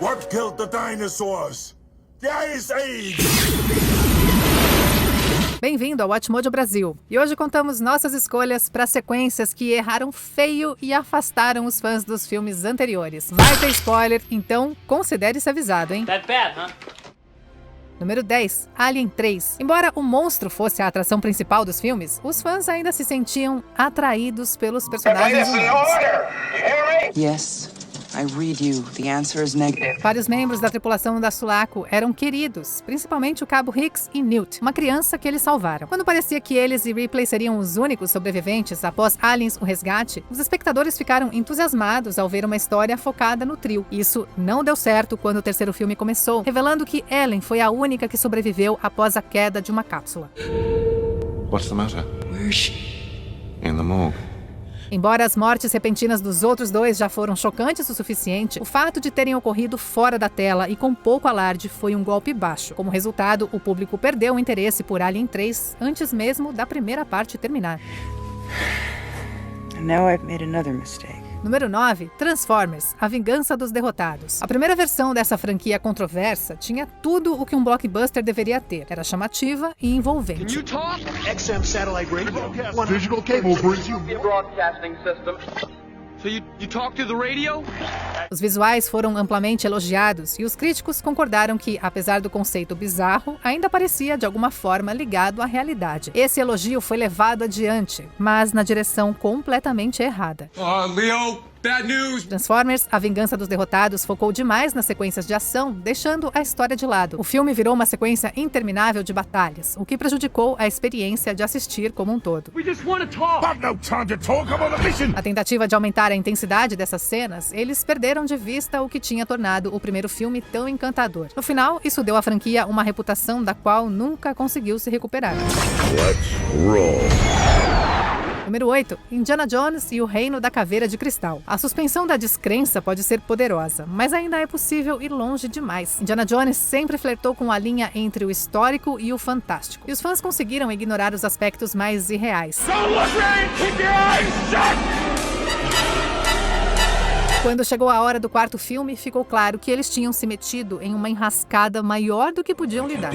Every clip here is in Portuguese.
What killed the dinosaurs? The Ice Age! Bem-vindo ao Watchmojo Brasil. E hoje contamos nossas escolhas para sequências que erraram feio e afastaram os fãs dos filmes anteriores. Vai ter spoiler, então considere-se avisado, hein? That bad, huh? Número 10, Alien 3. Embora o monstro fosse a atração principal dos filmes, os fãs ainda se sentiam atraídos pelos personagens humanos. Yes, I read you. The answer is negative. Vários membros da tripulação da Sulaco eram queridos, principalmente o cabo Hicks e Newt, uma criança que eles salvaram. Quando parecia que eles e Ripley seriam os únicos sobreviventes após Aliens o Resgate, os espectadores ficaram entusiasmados ao ver uma história focada no trio. Isso não deu certo quando o terceiro filme começou, revelando que Ellen foi a única que sobreviveu após a queda de uma cápsula. What's the matter? Where is she? In the morgue. Embora as mortes repentinas dos outros dois já foram chocantes o suficiente, o fato de terem ocorrido fora da tela e com pouco alarde foi um golpe baixo. Como resultado, o público perdeu o interesse por Alien 3 antes mesmo da primeira parte terminar. And now I've made another mistake. Número 9, Transformers, A Vingança dos Derrotados. A primeira versão dessa franquia controversa tinha tudo o que um blockbuster deveria ter. Era chamativa e envolvente. XM satellite radio. Digital cable brings you Broadcasting system. So you talk to the radio? Os visuais foram amplamente elogiados e os críticos concordaram que, apesar do conceito bizarro, ainda parecia de alguma forma ligado à realidade. Esse elogio foi levado adiante, mas na direção completamente errada. Leo, bad news! Transformers, A Vingança dos Derrotados focou demais nas sequências de ação, deixando a história de lado. O filme virou uma sequência interminável de batalhas, o que prejudicou a experiência de assistir como um todo. We just want to talk. I've no time to talk, I'm on a mission! Na tentativa de aumentar a intensidade dessas cenas, eles perderam de vista o que tinha tornado o primeiro filme tão encantador. No final, isso deu à franquia uma reputação da qual nunca conseguiu se recuperar. Let's roll! Número 8, Indiana Jones e o Reino da Caveira de Cristal. A suspensão da descrença pode ser poderosa, mas ainda é possível ir longe demais. Indiana Jones sempre flertou com a linha entre o histórico e o fantástico, e os fãs conseguiram ignorar os aspectos mais irreais. Quando chegou a hora do quarto filme, ficou claro que eles tinham se metido em uma enrascada maior do que podiam lidar.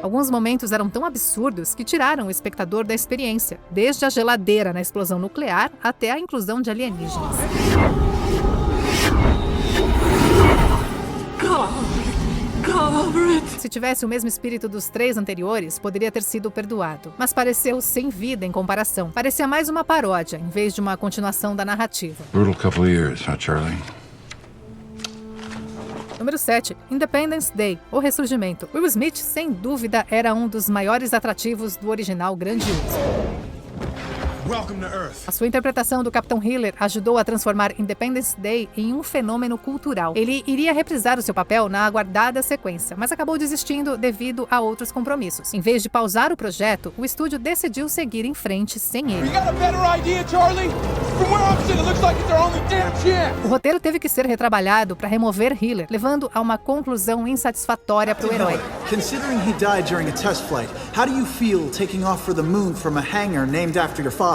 Alguns momentos eram tão absurdos que tiraram o espectador da experiência, desde a geladeira na explosão nuclear até a inclusão de alienígenas. Se tivesse o mesmo espírito dos 3 anteriores, poderia ter sido perdoado, mas pareceu sem vida em comparação. Parecia mais uma paródia, em vez de uma continuação da narrativa. Brutal couple of years, huh, Charlie? Número 7, Independence Day, O Ressurgimento. Will Smith, sem dúvida, era um dos maiores atrativos do original grandioso. Welcome to Earth! A sua interpretação do Capitão Hiller ajudou a transformar Independence Day em um fenômeno cultural. Ele iria reprisar o seu papel na aguardada sequência, mas acabou desistindo devido a outros compromissos. Em vez de pausar o projeto, o estúdio decidiu seguir em frente sem ele. got a better idea, Charlie? From where I'm sitting, it looks like it's our only damn chance. O roteiro teve que ser retrabalhado para remover Hiller, levando a uma conclusão insatisfatória para o herói. Considering he died during a test flight, how do you feel taking off for the moon from a hangar named after your father?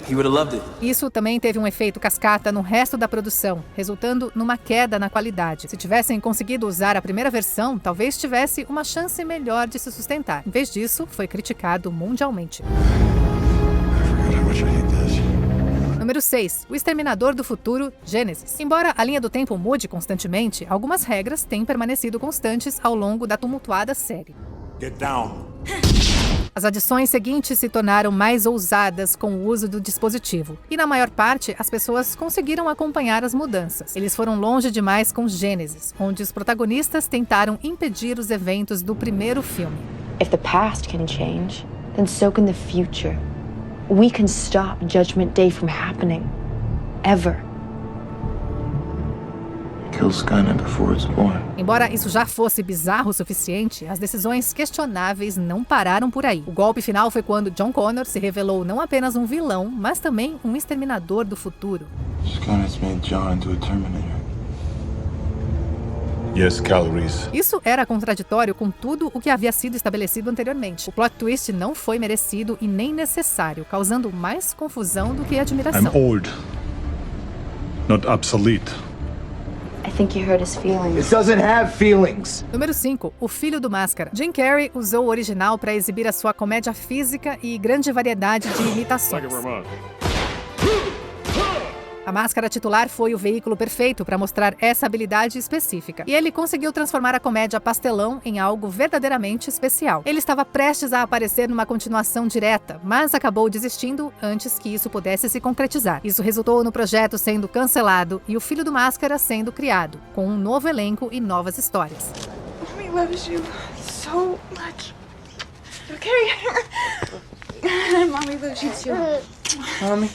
He would have loved it. Isso também teve um efeito cascata no resto da produção, resultando numa queda na qualidade. Se tivessem conseguido usar a primeira versão, talvez tivesse uma chance melhor de se sustentar. Em vez disso, foi criticado mundialmente. Número 6, O Exterminador do Futuro, Gênesis. Embora a linha do tempo mude constantemente, algumas regras têm permanecido constantes ao longo da tumultuada série. Get down! As adições seguintes se tornaram mais ousadas com o uso do dispositivo, e na maior parte as pessoas conseguiram acompanhar as mudanças. Eles foram longe demais com Gênesis, onde os protagonistas tentaram impedir os eventos do primeiro filme. If the past can change, then so can the future. We can stop Judgment Day from happening. Ever. Kill Skynet before it's born. Embora isso já fosse bizarro o suficiente, as decisões questionáveis não pararam por aí. O golpe final foi quando John Connor se revelou não apenas um vilão, mas também um exterminador do futuro. Skynet's made John into a Terminator. Yes, calories. Isso era contraditório com tudo o que havia sido estabelecido anteriormente. O plot twist não foi merecido e nem necessário, causando mais confusão do que admiração. I'm old. not obsolete. I think he hurt his feelings. doesn't have feelings. Número 5. O Filho do Máscara. Jim Carrey usou o original para exibir a sua comédia física e grande variedade de imitações. A máscara titular foi o veículo perfeito para mostrar essa habilidade específica. E ele conseguiu transformar a comédia pastelão em algo verdadeiramente especial. Ele estava prestes a aparecer numa continuação direta, mas acabou desistindo antes que isso pudesse se concretizar. Isso resultou no projeto sendo cancelado e o Filho do Máscara sendo criado, com um novo elenco e novas histórias. Mommy loves you so much. Okay? Mommy loves you too. Mommy,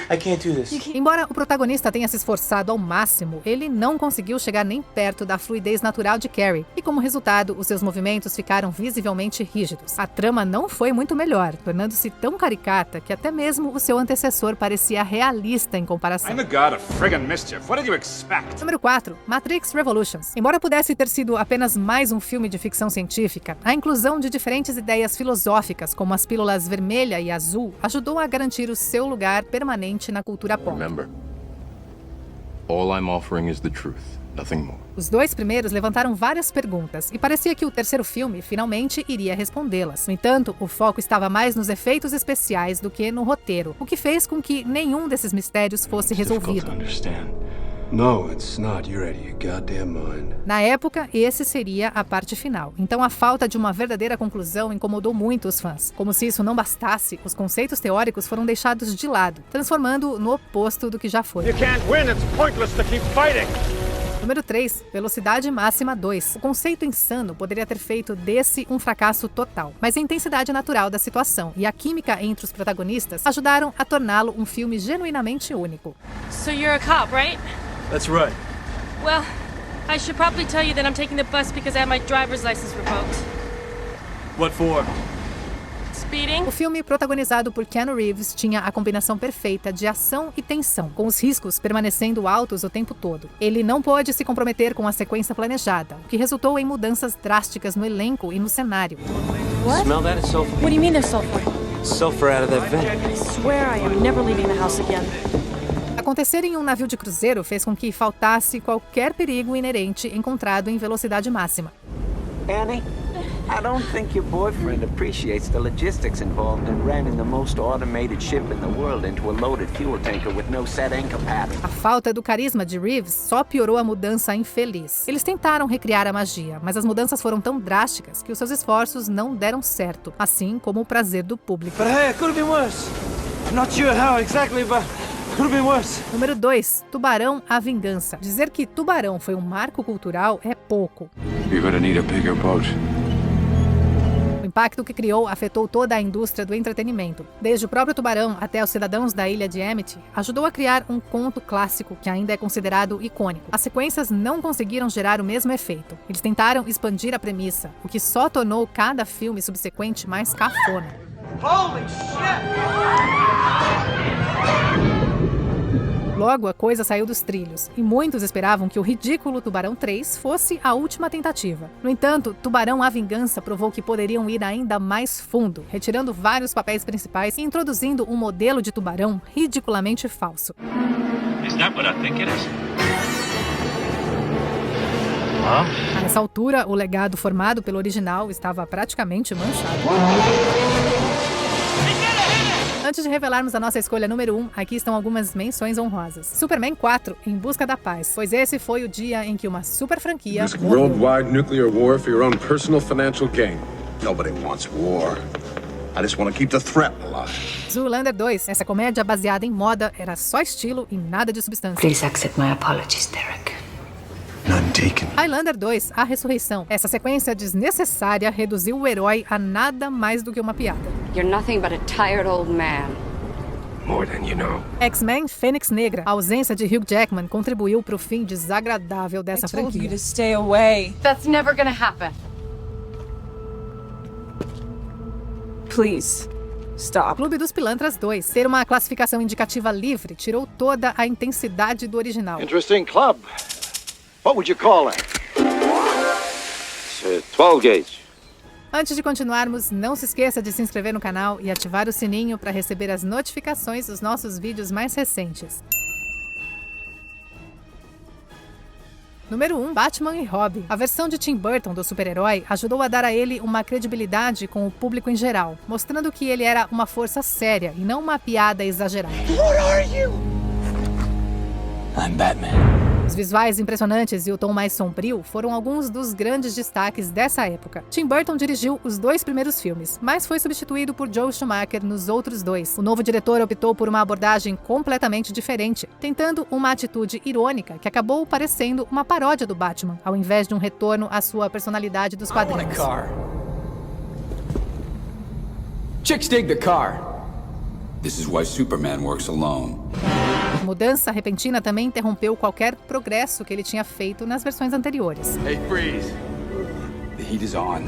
I can't do this. Embora o protagonista tenha se esforçado ao máximo, ele não conseguiu chegar nem perto da fluidez natural de Carrey, e como resultado, os seus movimentos ficaram visivelmente rígidos. A trama não foi muito melhor, tornando-se tão caricata que até mesmo o seu antecessor parecia realista em comparação. I'm the god of friggin' mischief. What did you expect? Número 4. Matrix Revolutions. Embora pudesse ter sido apenas mais um filme de ficção científica, a inclusão de diferentes ideias filosóficas, como as pílulas vermelha e azul, ajudou a garantir o seu lugar permanente na cultura pop. Remember, all I'm offering is the truth, nothing more. Os dois primeiros levantaram várias perguntas, e parecia que o terceiro filme finalmente iria respondê-las. No entanto, o foco estava mais nos efeitos especiais do que no roteiro, o que fez com que nenhum desses mistérios fosse resolvido. No, it's not. You're out of your goddamn mind. Na época, esse seria a parte final. Então a falta de uma verdadeira conclusão incomodou muito os fãs. Como se isso não bastasse, os conceitos teóricos foram deixados de lado, transformando no oposto do que já foi. You can't win. It's pointless to keep fighting. Número 3. Velocidade máxima 2. O conceito insano poderia ter feito desse um fracasso total, mas a intensidade natural da situação e a química entre os protagonistas ajudaram a torná-lo um filme genuinamente único. So you're a cop, right? That's right. Well, I should probably tell you that I'm taking the bus because I had my driver's license revoked. What for? Speeding? O filme, protagonizado por Keanu Reeves, tinha a combinação perfeita de ação e tensão, com os riscos permanecendo altos o tempo todo. Ele não pôde se comprometer com a sequência planejada, o que resultou em mudanças drásticas no elenco e no cenário. What? Smell that? It's sulfur. What do you mean there's sulfur? Sulfur out of that vent. I swear I am never leaving the house again. Acontecer em um navio de cruzeiro fez com que faltasse qualquer perigo inerente encontrado em velocidade máxima. Annie, I don't think your boyfriend appreciates the logistics involved in ramming the most automated ship in the world into a loaded fuel tanker with no set anchor pattern. A falta do carisma de Reeves só piorou a mudança infeliz. Eles tentaram recriar a magia, mas as mudanças foram tão drásticas que os seus esforços não deram certo, assim como o prazer do público. But hey, it could have been worse. I'm not sure how exactly, but could have been worse. Número 2. Tubarão: A Vingança. Dizer que Tubarão foi um marco cultural é pouco. You're gonna need a bigger boat. O impacto que criou afetou toda a indústria do entretenimento. Desde o próprio Tubarão até os cidadãos da ilha de Amity, ajudou a criar um conto clássico que ainda é considerado icônico. As sequências não conseguiram gerar o mesmo efeito. Eles tentaram expandir a premissa, o que só tornou cada filme subsequente mais cafona. Holy shit! Logo, a coisa saiu dos trilhos, e muitos esperavam que o ridículo Tubarão 3 fosse a última tentativa. No entanto, Tubarão: A Vingança provou que poderiam ir ainda mais fundo, retirando vários papéis principais e introduzindo um modelo de tubarão ridiculamente falso. Is that what I think it is? A essa altura, o legado formado pelo original estava praticamente manchado. Antes de revelarmos a nossa escolha número 1, aqui estão algumas menções honrosas. Superman 4, Em Busca da Paz, pois esse foi o dia em que uma super franquia Risk worldwide nuclear war for your own personal financial gain. Nobody wants war. I just want to keep the threat alive. Zoolander 2, essa comédia baseada em moda, era só estilo e nada de substância. Please accept my apologies, Derek. None taken. Highlander 2, A Ressurreição. Essa sequência desnecessária reduziu o herói a nada mais do que uma piada. You're nothing but a tired old man. More than you know. X-Men Fênix Negra. A ausência de Hugh Jackman contribuiu para o fim desagradável dessa franquia. I told you to stay away. That's never gonna happen. Please, stop. Clube dos Pilantras 2. Ter uma classificação indicativa livre tirou toda a intensidade do original. Interesting club. What would you call it? It's 12 gauge. Antes de continuarmos, não se esqueça de se inscrever no canal e ativar o sininho para receber as notificações dos nossos vídeos mais recentes. Número 1. Batman e Robin. A versão de Tim Burton do super-herói ajudou a dar a ele uma credibilidade com o público em geral, mostrando que ele era uma força séria e não uma piada exagerada. What are you? I'm Batman. Os visuais impressionantes e o tom mais sombrio foram alguns dos grandes destaques dessa época. Tim Burton dirigiu os 2 primeiros filmes, mas foi substituído por Joel Schumacher nos outros 2. O novo diretor optou por uma abordagem completamente diferente, tentando uma atitude irônica que acabou parecendo uma paródia do Batman, ao invés de um retorno à sua personalidade dos quadrinhos. Chicks dig the car. This is why Superman works alone. A mudança repentina também interrompeu qualquer progresso que ele tinha feito nas versões anteriores. Hey, freeze. The heat is on.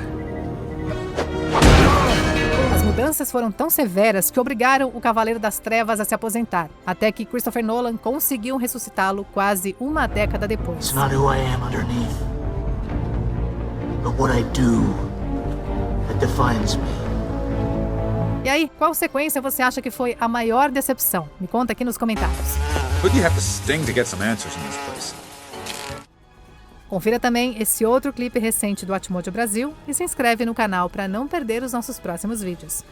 As mudanças foram tão severas que obrigaram o Cavaleiro das Trevas a se aposentar, até que Christopher Nolan conseguiu ressuscitá-lo quase uma década depois. It's not who I am underneath, but what I do that defines me. E aí, qual sequência você acha que foi a maior decepção? Me conta aqui nos comentários. Who do you have to sting to get some answers in this place? Confira também esse outro clipe recente do Atmojo Brasil e se inscreve no canal para não perder os nossos próximos vídeos.